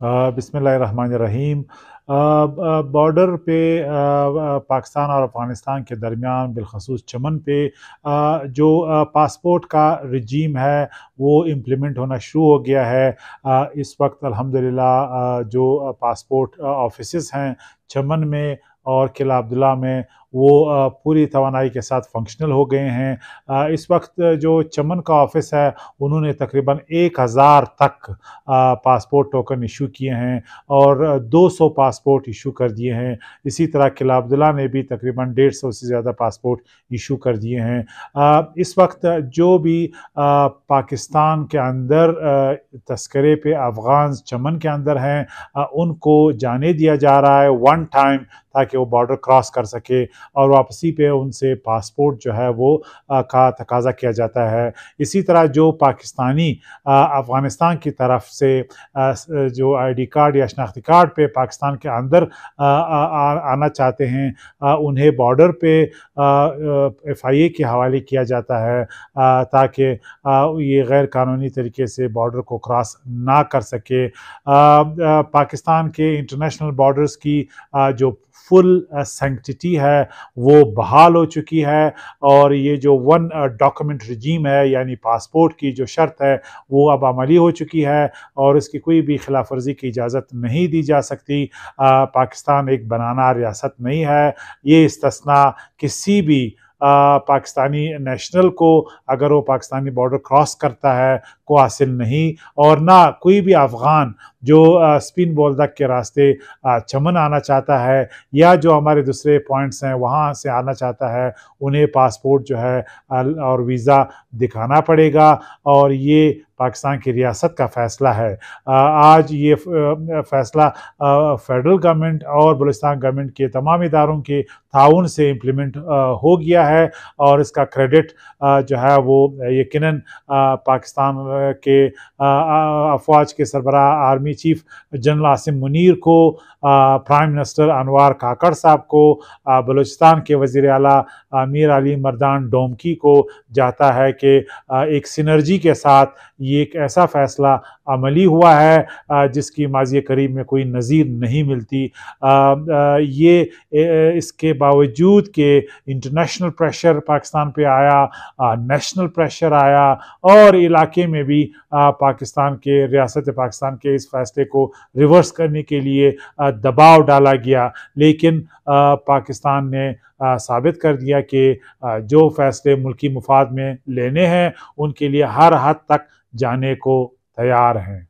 बिस्मिल्लाहिर्रहमानिर्रहीम। बॉर्डर पे पाकिस्तान और अफ़गानिस्तान के दरमियान बिलखसूस चमन पे जो पासपोर्ट का रजीम है वो इम्प्लीमेंट होना शुरू हो गया है। इस वक्त अल्हम्दुलिल्लाह जो पासपोर्ट ऑफिसेस हैं चमन में और किला अब्दुल्ला में वो पूरी तवानाई के साथ फंक्शनल हो गए हैं। इस वक्त जो चमन का ऑफिस है उन्होंने तकरीबन 1000 तक पासपोर्ट टोकन इशू किए हैं और 200 पासपोर्ट इशू कर दिए हैं। इसी तरह किला अब्दुल्ला ने भी तकरीबन 150 से ज़्यादा पासपोर्ट इशू कर दिए हैं। इस वक्त जो भी पाकिस्तान के अंदर तस्करे पे अफ़गान चमन के अंदर हैं उनको जाने दिया जा रहा है वन टाइम, ताकि वो बॉर्डर क्रॉस कर सके और वापसी पे उनसे पासपोर्ट जो है वो का तकाजा किया जाता है। इसी तरह जो पाकिस्तानी अफ़गानिस्तान की तरफ से जो आईडी कार्ड या शनाख्ती कार्ड पे पाकिस्तान के अंदर आना चाहते हैं उन्हें बॉर्डर पे एफआईए के हवाले किया जाता है ताकि ये गैर कानूनी तरीके से बॉर्डर को क्रॉस ना कर सके। पाकिस्तान के इंटरनेशनल बॉर्डर्स की जो फुल सैंक्टिटी है वो बहाल हो चुकी है और ये जो वन डॉक्यूमेंट रजीम है यानी पासपोर्ट की जो शर्त है वो अब अमली हो चुकी है और इसकी कोई भी खिलाफ वर्जी की इजाज़त नहीं दी जा सकती। पाकिस्तान एक बनाना रियासत नहीं है। ये इस्तिस्ना किसी भी पाकिस्तानी नेशनल को अगर वो पाकिस्तानी बॉर्डर क्रॉस करता है को हासिल नहीं, और ना कोई भी अफ़गान जो स्पिन बोलदक के रास्ते चमन आना चाहता है या जो हमारे दूसरे पॉइंट्स हैं वहाँ से आना चाहता है उन्हें पासपोर्ट जो है और वीज़ा दिखाना पड़ेगा और ये पाकिस्तान की रियासत का फ़ैसला है। आज ये फ़ैसला फेडरल गवर्नमेंट और बलूचिस्तान गवर्नमेंट के तमाम इदारों के ताउन से इम्प्लीमेंट हो गया है और इसका क्रेडिट जो है वो यकीनन पाकिस्तान के अफवाज के सरबराह army chief general Asim Munir को, प्राइम मिनिस्टर अनवार काकड़ साहब को, बलूचिस्तान के वज़ीर आला मीर अली मर्दान डोमकी को जाता है कि एक सिनर्जी के साथ ये एक ऐसा फ़ैसला अमली हुआ है जिसकी माज़ी करीब में कोई नज़ीर नहीं मिलती। ये इसके बावजूद कि इंटरनेशनल प्रेशर पाकिस्तान पे आया, नेशनल प्रेशर आया और इलाके में भी पाकिस्तान के रियासत पाकिस्तान के इस फैसले को रिवर्स करने के लिए दबाव डाला गया, लेकिन पाकिस्तान ने साबित कर दिया कि जो फैसले मुल्की मुफाद में लेने हैं उनके लिए हर हद तक जाने को तैयार हैं।